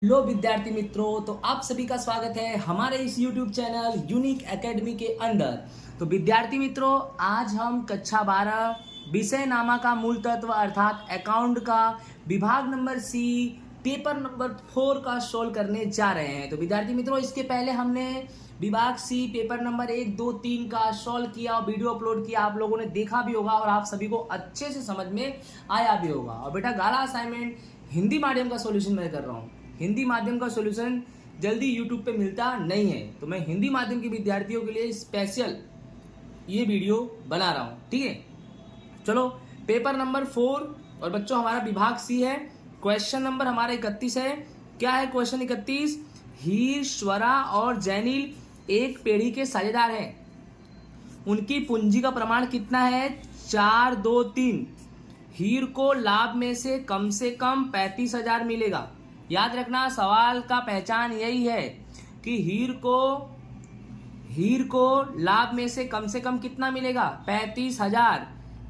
लो विद्यार्थी मित्रों, तो आप सभी का स्वागत है हमारे इस YouTube चैनल यूनिक एकेडमी के अंदर। तो विद्यार्थी मित्रों, आज हम कक्षा 12 विषय नामा का मूल तत्व अर्थात अकाउंट का विभाग नंबर सी पेपर नंबर 4 का सोल्व करने जा रहे हैं। तो विद्यार्थी मित्रों, इसके पहले हमने विभाग सी पेपर नंबर 1, 2, 3 का सोल्व किया और वीडियो अपलोड किया। आप लोगों ने देखा भी होगा और आप सभी को अच्छे से समझ में आया भी होगा। और बेटा, गाला असाइनमेंट हिंदी माध्यम का सोल्यूशन मैं कर रहा हूँ। हिंदी माध्यम का सॉल्यूशन जल्दी यूट्यूब पे मिलता नहीं है, तो मैं हिंदी माध्यम के विद्यार्थियों के लिए स्पेशल ये वीडियो बना रहा हूँ। ठीक है, चलो पेपर नंबर 4 और बच्चों हमारा विभाग सी है। क्वेश्चन नंबर हमारा 31 है। क्या है क्वेश्चन 31? हीर, स्वरा और जैनिल एक पीढ़ी के साझेदार हैं। उनकी पूंजी का प्रमाण कितना है? 4, 2, 3। हीर को लाभ में से कम 35,000 मिलेगा। याद रखना, सवाल का पहचान यही है कि हीर को लाभ में से कम कितना मिलेगा? 35,000।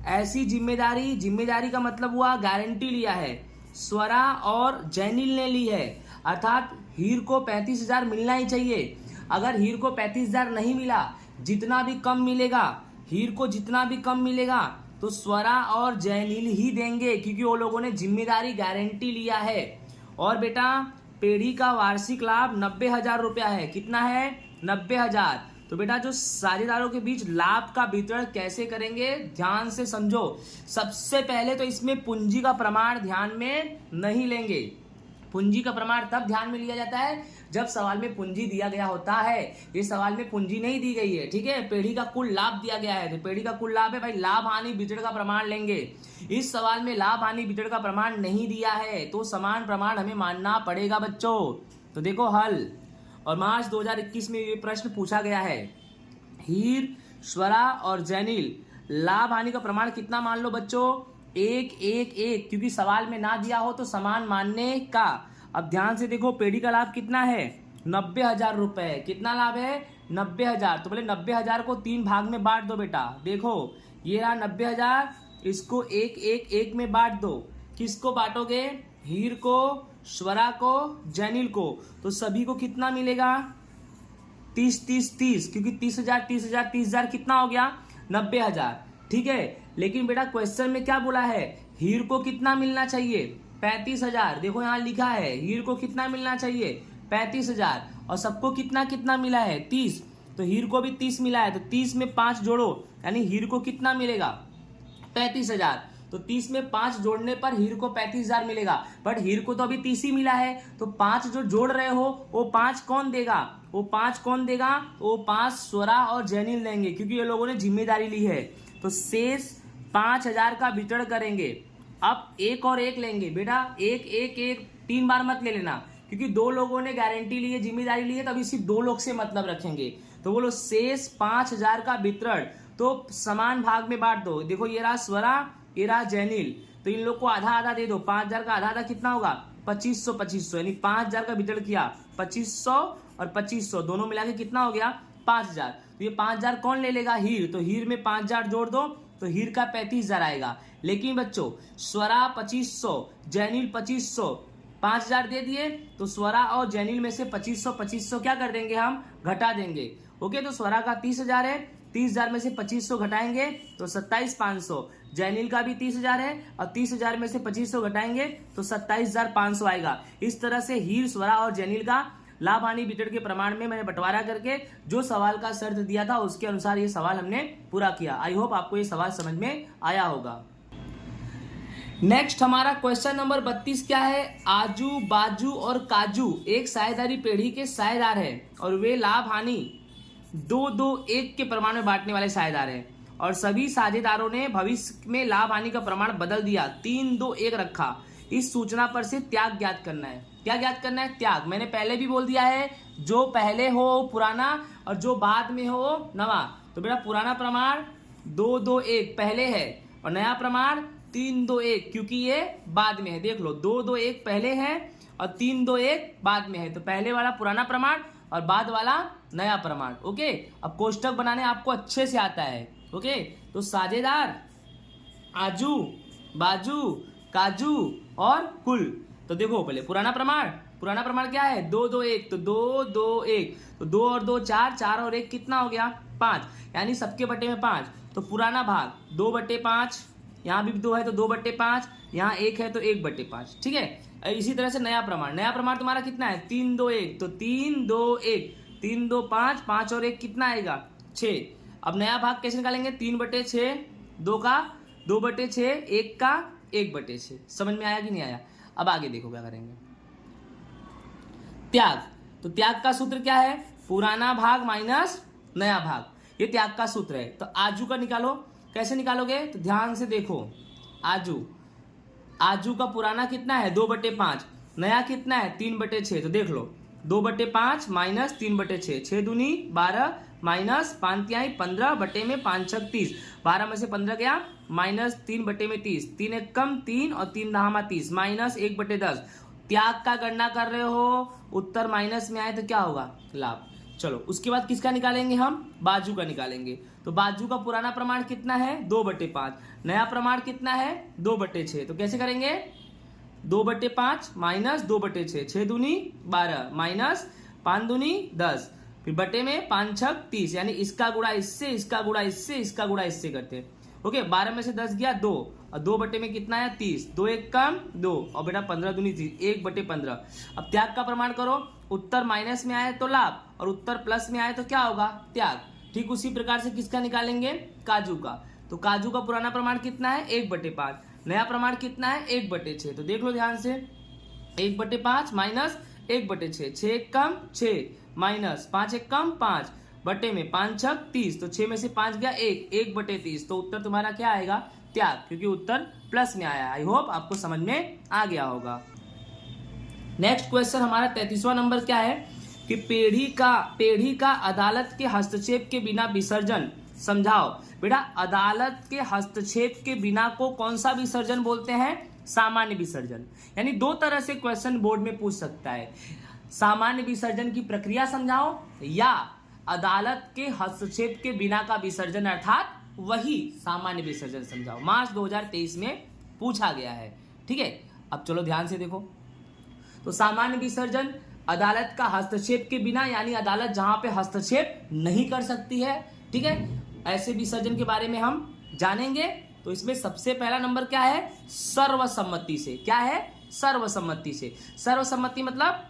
ऐसी जिम्मेदारी का मतलब हुआ गारंटी लिया है, स्वरा और जैनिल ने ली है, अर्थात हीर को 35,000 मिलना ही चाहिए। अगर हीर को 35,000 नहीं मिला, जितना भी कम मिलेगा, हीर को जितना भी कम मिलेगा तो स्वरा और जैनिल ही देंगे, क्योंकि वो लोगों ने जिम्मेदारी गारंटी लिया है। और बेटा, पेढ़ी का वार्षिक लाभ 90,000 रुपया है। कितना है? 90,000। तो बेटा, जो साझेदारों के बीच लाभ का वितरण कैसे करेंगे, ध्यान से समझो। सबसे पहले तो इसमें पूंजी का प्रमाण ध्यान में नहीं लेंगे। पूंजी का प्रमाण तब ध्यान में लिया जाता है जब सवाल में पूंजी दिया गया होता है। ये सवाल में पूंजी नहीं दी गई है, ठीक है। पेढ़ी का कुल लाभ दिया गया है, तो पेढ़ी का कुल लाभ है भाई, लाभ हानि वितरण का प्रमाण लेंगे। इस सवाल में लाभ हानि वितरण का प्रमाण नहीं दिया है, तो समान प्रमाण हमें मानना पड़ेगा बच्चों। तो देखो हल, और मार्च 2021 में ये प्रश्न पूछा गया है। हीर, स्वरा और जैनिल लाभ हानि का प्रमाण कितना मान लो बच्चों? 1, 1, 1, क्योंकि सवाल में ना दिया हो तो समान मानने का। अब ध्यान से देखो, पेढ़ी का लाभ कितना है? 90,000 रुपए। कितना लाभ है? 90,000। तो बोले 90,000 को 3 भाग में बांट दो बेटा। देखो ये रहा 90,000, इसको 1, 1, 1 में बांट दो। किसको बांटोगे? हीर को, स्वरा को, जैनिल को। तो सभी को कितना मिलेगा? 30, 30, 30, क्योंकि 30,000, 30,000, 30,000 कितना हो गया? 90,000। ठीक है, लेकिन बेटा क्वेश्चन में क्या बोला है? हीर को कितना मिलना चाहिए? 35,000। देखो यहाँ लिखा है हीर को कितना मिलना चाहिए? 35,000। और सबको कितना कितना मिला है? 30। तो हीर को भी 30 मिला है, तो 30 में 5 जोड़ो, यानी हीर को कितना मिलेगा? 35,000। तो 30 में 5 जोड़ने पर हीर को 35,000 मिलेगा, बट हीर को तो अभी 30 ही मिला है। तो 5 जो जोड़ रहे हो वो 5 कौन देगा? वो 5 स्वरा और जैनिल देंगे, क्योंकि ये लोगों ने जिम्मेदारी ली है। तो शेष 5,000 का वितरण करेंगे। अब 1 और 1 लेंगे बेटा, 1, 1, 1 3 बार मत ले लेना, क्योंकि 2 लोगों ने गारंटी ली है, जिम्मेदारी ली है, तभी सिर्फ 2 लोग से मतलब रखेंगे। तो बोलो शेष 5,000 का वितरण तो समान भाग में बांट दो। देखो ये रहा स्वरा, ये रहा जैनिल, तो इन लोग को आधा आधा दे दो। 5,000 का आधा आधा कितना होगा? 2500, 2500, यानी 5,000 का वितरण किया। 2500 और 2500 दोनों मिला के कितना हो गया? 5,000। तो ये 5,000 कौन ले लेगा? हीर। तो हीर में 5,000 जोड़ दो, तो हीर का 35,000 आएगा। लेकिन बच्चों, स्वरा 2500, जैनिल 2500, 5,000 दे दिए, तो स्वरा और जैनिल में से 2500 क्या कर देंगे? हम घटा देंगे। ओके, तो स्वरा का 30,000 है, 30,000 में से 2500 घटाएंगे तो 27,500। जैनिल का भी 30,000 है, और 30,000 में से 2500 घटाएंगे तो 27,500 आएगा। इस तरह से हीर, स्वरा और जैनिल का लाभ हानि वितरण के प्रमाण में मैंने बंटवारा करके जो सवाल का शर्त दिया था उसके अनुसार ये सवाल हमने पूरा किया। आई होप आपको ये सवाल समझ में आया होगा। नेक्स्ट हमारा क्वेश्चन नंबर 32 क्या है? आजू, बाजू और काजू एक साझेदारी पेढ़ी के साझेदार है और वे लाभ हानि 2, 2, 1 के प्रमाण में बांटने वाले साझेदार हैं, और सभी साझेदारों ने भविष्य में लाभ हानि का प्रमाण बदल दिया, 3, 2, 1 रखा। इस सूचना पर से त्याग ज्ञात करना है। क्या ज्ञात करना है? त्याग। मैंने पहले भी बोल दिया है, जो पहले हो पुराना और जो बाद में हो नवा। तो बेटा पुराना प्रमाण 2, 2, 1 पहले है, और नया प्रमाण 3, 2, 1 क्योंकि ये बाद में है। देख लो, 2, 2, 1 पहले है और 3, 2, 1 बाद में है। तो पहले वाला पुराना प्रमाण और बाद वाला नया प्रमाण। ओके, अब कोष्टक बनाने आपको अच्छे से आता है। ओके, तो साझेदार, आजू, बाजू, काजू और कुल। तो देखो पहले पुराना प्रमाण पुराना प्रमाण क्या है 2 2 1, तो 2 2 1, तो 2 और 2 4, 4 और 1 कितना हो गया 5, यानी सबके बटे में 5। तो पुराना भाग 2/5, यहाँ भी 2 है तो 2/5, यहाँ 1 है तो 1/5। ठीक है। इसी तरह से नया प्रमाण तुम्हारा कितना है 3 2 1, तो 3 2 1, 3 2 5, 5 और 1 कितना आएगा 6। अब नया भाग कैसे निकालेंगे 3/6, 2 का 2/6, 1 का 1/6। समझ में आया कि नहीं आया? अब आगे देखो क्या करेंगे। त्याग, तो त्याग का सूत्र क्या है पुराना भाग माइनस नया भाग, ये त्याग का सूत्र है। तो आजू का निकालो, कैसे निकालोगे तो ध्यान से देखो। आजू का पुराना कितना है 2/5, नया कितना है 3/6, तो देख लो 2/5 माइनस 3/6, 6 दूनी 12 माइनस 5 तिहाई 15 बटे में 5 छक 30, 12 में से 15 गया माइनस 3 बटे में 30, 3 एक कम 3 और 3 दहामा 30, माइनस 1/10। त्याग का गणना कर रहे हो, उत्तर माइनस में आए तो क्या होगा लाभ। चलो उसके बाद किसका निकालेंगे हम बाजू का निकालेंगे। तो बाजू का पुराना प्रमाण कितना है 2/5, नया प्रमाण कितना है 2/6, तो कैसे करेंगे 2/5 माइनस 2/6, 6 दूनी 12 माइनस 5 दूनी 10, फिर बटे में 5 छक 30, यानी इसका गुणा इससे, इसका गुणा इससे, इसका गुणा इससे करते हैं। ओके 12 में से 10 गया 2, और 2 बटे में कितना है 30, 2 एक कम 2, और बेटा 15 दूनी 30, 1/15। अब त्याग का प्रमाण करो, उत्तर माइनस में आए तो लाभ और उत्तर प्लस में आए तो क्या होगा त्याग। ठीक उसी प्रकार से किसका निकालेंगे काजू का। तो काजू का पुराना प्रमाण कितना है 1/5, नया प्रमाण कितना है 1/6, तो देख लो ध्यान से 1/5 माइनस 1/6, 6 एक कम 6 माइनस 5 एक कम 5 बटे में 5 छक 30, तो 6 में से 5 गया 1, 1/30, तो उत्तर तुम्हारा क्या आएगा त्याग, क्योंकि उत्तर प्लस में आया। आई होप आपको समझ में आ गया होगा। नेक्स्ट क्वेश्चन हमारा 33वां नंबर क्या है कि पेढ़ी का अदालत के हस्तक्षेप के बिना विसर्जन समझाओ। बेटा अदालत के हस्तक्षेप के बिना को कौन सा विसर्जन बोलते हैं सामान्य विसर्जन। यानी दो तरह से क्वेश्चन बोर्ड में पूछ सकता है, सामान्य विसर्जन की प्रक्रिया समझाओ या अदालत के हस्तक्षेप के बिना का विसर्जन अर्थात वही सामान्य विसर्जन समझाओ। मार्च 2023 में पूछा गया है। ठीक है, अब चलो ध्यान से देखो। तो सामान्य विसर्जन अदालत का हस्तक्षेप के बिना, यानी अदालत जहां पे हस्तक्षेप नहीं कर सकती है। ठीक है, ऐसे विसर्जन के बारे में हम जानेंगे। तो इसमें सबसे पहला नंबर क्या है सर्वसम्मति से। क्या है सर्वसम्मति से। सर्वसम्मति मतलब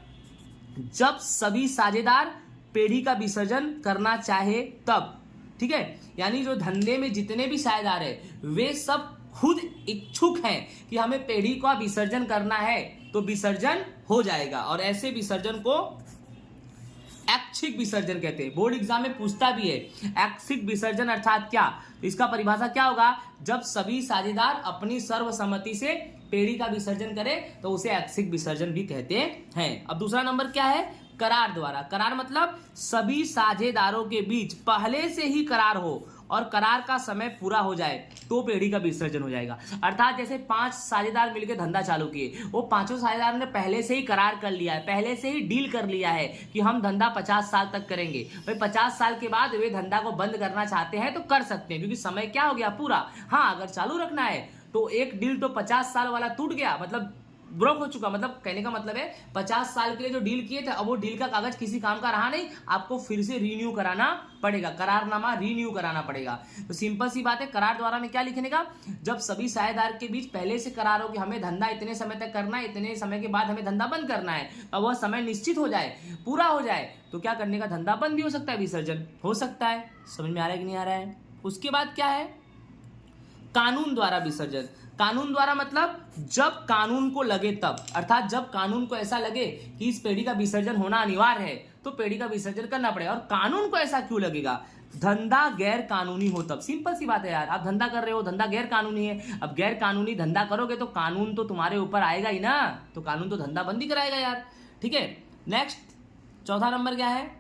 जब सभी साझेदार पेढ़ी का विसर्जन करना चाहे तब। ठीक है, यानी जो धंधे में जितने भी साझेदार है वे सब खुद इच्छुक हैं कि हमें पेढ़ी का विसर्जन करना है तो विसर्जन हो जाएगा। और ऐसे विसर्जन को ऐच्छिक विसर्जन कहते हैं। बोर्ड एग्जाम में पूछता भी है ऐच्छिक विसर्जन अर्थात क्या। तो इसका परिभाषा क्या होगा, जब सभी साझेदार अपनी सर्वसम्मति से पेढ़ी का विसर्जन करें तो उसे ऐच्छिक विसर्जन भी कहते हैं। अब दूसरा नंबर क्या है करार द्वारा। करार मतलब सभी साझेदारों के बीच पहले से ही करार हो और करार का समय पूरा हो जाए तो पेढ़ी का विसर्जन हो जाएगा। अर्थात जैसे 5 साझेदार मिलकर धंधा चालू किए, वो पांचों साझेदार ने पहले से ही करार कर लिया है, पहले से ही डील कर लिया है कि हम धंधा 50 साल तक करेंगे। भाई 50 साल के बाद वे धंधा को बंद करना चाहते हैं तो कर सकते हैं, क्योंकि समय क्या हो गया पूरा। हाँ, अगर चालू रखना है तो एक डील तो 50 साल वाला टूट गया, मतलब ब्रोक हो चुका। मतलब कहने का मतलब है 50 साल के लिए जो डील किए थे अब वो डील का कागज किसी काम का रहा नहीं, आपको फिर से रीन्यू कराना पड़ेगा, करारनामा रीन्यू कराना पड़ेगा। तो सिंपल सी बात है, करार द्वारा में क्या लिखने का, जब सभी साझेदार के बीच पहले से करार हो कि हमें धंधा इतने समय तक करना है, इतने समय के बाद हमें धंधा बंद करना है, अब वह समय निश्चित हो जाए, पूरा हो जाए तो क्या करने का, धंधा बंद भी हो सकता है, विसर्जन हो सकता है। समझ में आ रहा है कि नहीं आ रहा है। उसके बाद क्या है कानून द्वारा विसर्जन। कानून द्वारा मतलब जब कानून को लगे तब, अर्थात जब कानून को ऐसा लगे कि इस पेढ़ी का विसर्जन होना अनिवार्य है तो पेढ़ी का विसर्जन करना पड़ेगा। और कानून को ऐसा क्यों लगेगा, धंधा गैर कानूनी हो तब। सिंपल सी बात है यार, आप धंधा कर रहे हो, धंधा गैर कानूनी है, अब गैर कानूनी धंधा करोगे तो कानून तो तुम्हारे ऊपर आएगा ही ना, तो कानून तो धंधा बंद ही कराएगा यार। ठीक है, नेक्स्ट चौथा नंबर क्या है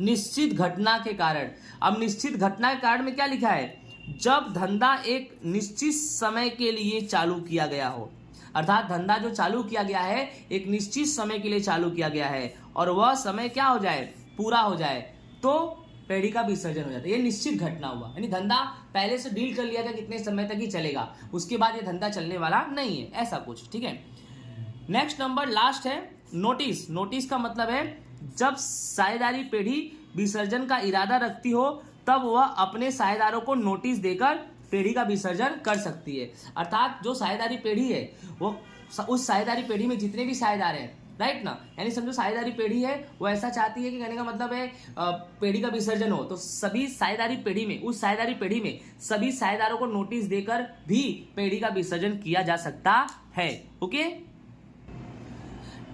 निश्चित घटना के कारण। अब निश्चित घटना के कारण में क्या लिखा है, जब धंधा एक निश्चित समय के लिए चालू किया गया हो, अर्थात धंधा जो चालू किया गया है एक निश्चित समय के लिए चालू किया गया है और वह समय क्या हो जाए पूरा हो जाए तो पेढ़ी का विसर्जन हो जाता है। ये निश्चित घटना हुआ, यानी धंधा पहले से डील कर लिया था कितने समय तक ही चलेगा, उसके बाद ये धंधा चलने वाला नहीं है, ऐसा कुछ। ठीक है, नेक्स्ट नंबर लास्ट है नोटिस, नोटिस का मतलब है जब साझेदारी पेढ़ी विसर्जन का इरादा रखती हो तब वह अपने साझेदारों को नोटिस देकर पेढ़ी का विसर्जन कर सकती है। अर्थात जो साझेदारी पेढ़ी है वो उस साझेदारी पेढ़ी में जितने भी साझेदार हैं, राइट ना, यानी समझो साझेदारी पेढ़ी है वो ऐसा चाहती है कि कहने का मतलब है पेढ़ी का विसर्जन हो, तो सभी साझेदारी पेढ़ी में, उस साझेदारी पेढ़ी में सभी साझेदारों को नोटिस देकर भी पेढ़ी का विसर्जन किया जा सकता है। ओके,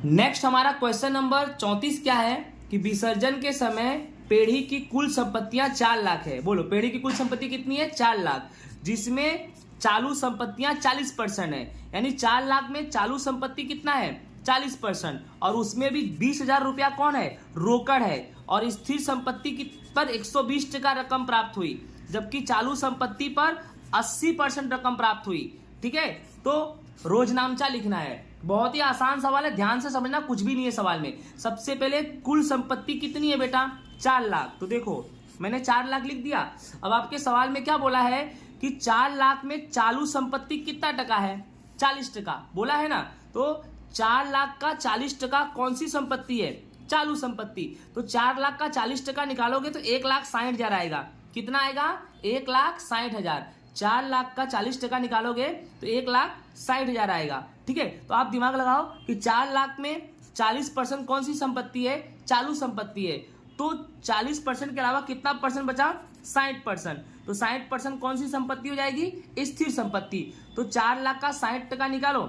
नेक्स्ट हमारा क्वेश्चन नंबर 34 क्या है कि विसर्जन के समय पेढ़ी की कुल संपत्तियां 4 लाख है। बोलो, पेढ़ी की कुल संपत्ति कितनी है? 4 लाख, जिसमें चालू संपत्तियां 40% है, यानी 4 लाख में चालू संपत्ति कितना है? 40%, और उसमें भी 20,000 रुपया कौन है? रोकड़ है, और स्थिर संपत्ति पर 120% रकम प्राप्त हुई, जबकि चालू संपत्ति पर 80% रकम प्राप्त हुई। ठीक है, तो रोजनामचा लिखना है। बहुत ही आसान सवाल है, ध्यान से समझना, कुछ भी नहीं है सवाल में। सबसे पहले कुल संपत्ति कितनी है बेटा? 4 लाख। तो देखो मैंने 4 लाख लिख दिया। अब आपके सवाल में क्या बोला है कि 4 लाख में चालू संपत्ति कितना टका है? 40% बोला है ना। तो 4 लाख का 40% कौन सी संपत्ति है? चालू संपत्ति। तो 4 लाख का 40% निकालोगे तो 1,60,000 आएगा। कितना आएगा? 1,60,000। 4 लाख का 40% निकालोगे तो 1,60,000 आएगा। ठीक है, तो आप दिमाग लगाओ कि 4 लाख में 40% कौन सी संपत्ति है? चालू संपत्ति है। तो 40% के अलावा कितना परसेंट बचा? 60%। तो 60% कौन सी संपत्ति हो जाएगी? स्थिर संपत्ति। तो 4 लाख का 60% निकालो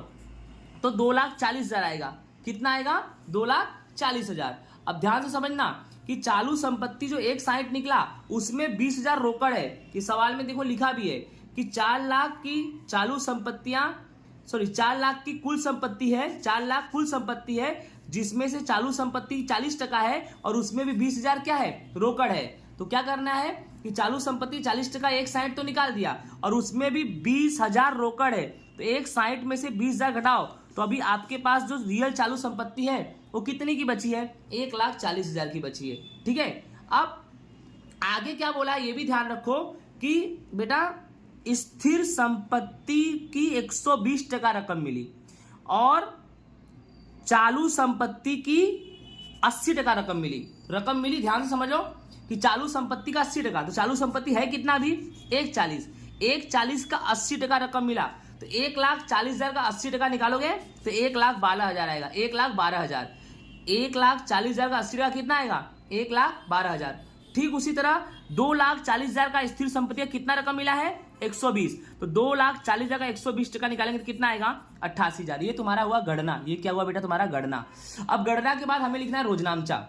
तो 2,40,000 आएगा। कितना आएगा? 2,40,000। अब ध्यान से समझना कि चालू संपत्ति जो 1,60 निकला उसमें 20,000 रोकड़ है। कि सवाल में देखो लिखा भी है कि 4 लाख की चालू संपत्तियां 4 लाख की कुल संपत्ति है, 4 लाख कुल संपत्ति है, जिसमें से चालू संपत्ति 40% है और उसमें भी 20,000 क्या है? रोकड़ है। तो क्या करना है कि चालू संपत्ति 40%, 1,60 तो निकाल दिया और उसमें भी 20,000 रोकड़ है। तो 1,60 में से 20,000 घटाओ तो अभी आपके पास जो रियल चालू संपत्ति है वो कितनी की बची है? 1,40,000 की बची है। ठीक है, अब आगे क्या बोला ये भी ध्यान रखो कि बेटा स्थिर संपत्ति की 120% रकम मिली और चालू संपत्ति की 80% रकम मिली। ध्यान से समझो कि चालू संपत्ति का 80%, तो चालू संपत्ति है कितना अभी? 1,40,000। 1,40,000 का 80% रकम मिला तो 1,40,000 का 80% निकालोगे तो 1,12,000 आएगा। 1,12,000। 1,40,000 का 80% कितना आएगा? 1,12,000। ठीक उसी तरह 2,40,000 का स्थिर संपत्ति कितना रकम मिला है? 120। तो 2,40,000 का 120% निकालेंगे तो कितना आएगा? 88,000। ये तुम्हारा हुआ गणना। ये क्या हुआ बेटा? तुम्हारा गणना। अब गणना के बाद हमें लिखना है रोजनामचा।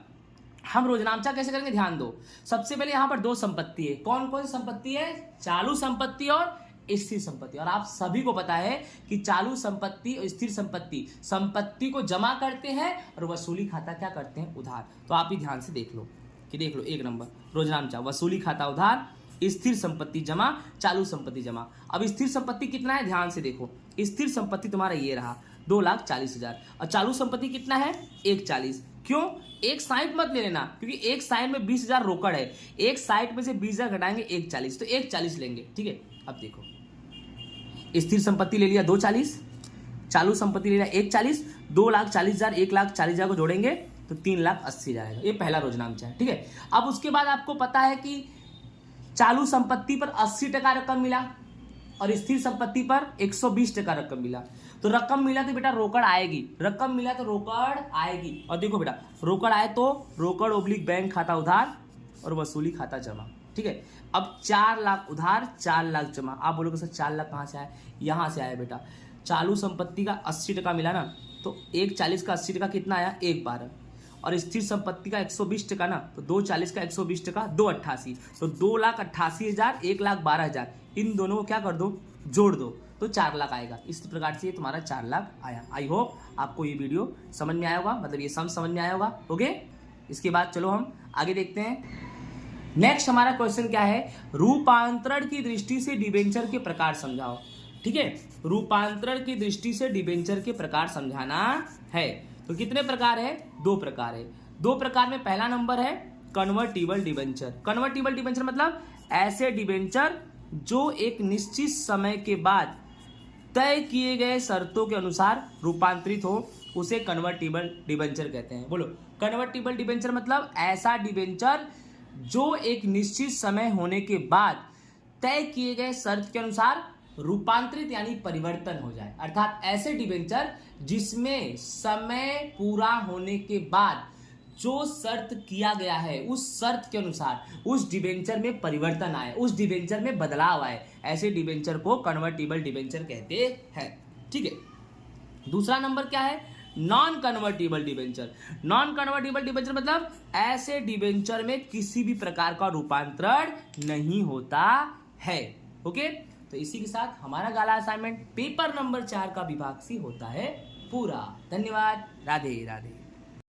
हम रोजनामचा कैसे करेंगे? ध्यान दो। सबसे पहले यहां पर 2 संपत्ति है। कौन कौन सी संपत्ति है? चालू संपत्ति और स्थिर संपत्ति। और आप सभी को पता है कि चालू संपत्ति और स्थिर संपत्ति को जमा करते हैं और वसूली खाता क्या करते हैं? उधार। तो आप ही ध्यान से देख लो कि देख लो 1 नंबर रोजनामचा, वसूली खाता उधार, स्थिर संपत्ति जमा, चालू संपत्ति जमा। अब स्थिर संपत्ति कितना है? ध्यान से देखो, स्थिर संपत्ति तुम्हारा ये रहा 2,40,000 और चालू संपत्ति कितना है? 1,40,000। क्यों? 1,60 मत ले लेना क्योंकि 1,60 में 20,000 रोकड़ है। 1,60 में से 20,000 घटाएंगे 1,40,000, तो 1,40,000 लेंगे। ठीक है, अब देखो स्थिर संपत्ति ले लिया 2,40,000, चालू संपत्ति ले लिया 1,40,000, 2,40,000 1,40,000 को जोड़ेंगे तो 3,80,000 आएगा। ये पहला रोजनामचा है। ठीक है, अब उसके बाद आपको पता है कि चालू संपत्ति पर 80% रकम मिला और स्थिर संपत्ति पर 120% रकम मिला। तो रकम मिला तो बेटा रोकड़ आएगी, रकम मिला तो रोकड़ आएगी। और देखो बेटा रोकड़ आए तो रोकड़ / बैंक खाता उधार और वसूली खाता जमा। ठीक है, अब 4 लाख उधार, 4 लाख जमा। आप बोलोगे सर 4 लाख कहाँ से आया? यहाँ से आया बेटा। चालू संपत्ति का 80% मिला ना, तो 1,40,000 का 80% कितना आया? 1,12,000। और स्थिर संपत्ति का 120% ना, तो 2,40,000 का 120% 2,88,000। तो 2,88,000 1,12,000 इन दोनों को क्या कर दो? जोड़ दो तो 4 लाख आएगा। इस प्रकार से ये तुम्हारा 4 लाख आया। आई होप आपको ये वीडियो समझ में आया होगा, मतलब ये समझ में आया होगा। ओके, इसके बाद चलो हम आगे देखते हैं। नेक्स्ट हमारा क्वेश्चन क्या है? रूपांतरण की दृष्टि से डिबेंचर के प्रकार समझाओ। ठीक है, रूपांतरण की दृष्टि से डिबेंचर के प्रकार समझाना है। तो कितने प्रकार है? 2 प्रकार है। 2 प्रकार में पहला नंबर है कन्वर्टिबल डिबेंचर। कन्वर्टिबल डिबेंचर मतलब ऐसे डिबेंचर जो एक निश्चित समय के बाद तय किए गए शर्तों के अनुसार रूपांतरित हो उसे कन्वर्टिबल डिबेंचर कहते हैं। बोलो, कन्वर्टिबल डिबेंचर मतलब ऐसा डिबेंचर जो एक निश्चित समय होने के बाद तय किए गए शर्त के अनुसार रूपांतरित यानी परिवर्तन हो जाए। अर्थात ऐसे डिबेंचर जिसमें समय पूरा होने के बाद जो शर्त किया गया है उस शर्त के अनुसार उस डिबेंचर में परिवर्तन आए, उस डिबेंचर में बदलाव आए, ऐसे डिबेंचर को कन्वर्टिबल डिबेंचर कहते हैं। ठीक है। दूसरा नंबर क्या है? Non convertible debenture. Non convertible debenture मतलब ऐसे डिबेंचर में किसी भी प्रकार का रूपांतरण नहीं होता है। ओके, तो इसी के साथ हमारा गाला असाइनमेंट पेपर नंबर 4 का विभाग सी होता है पूरा। धन्यवाद। राधे राधे।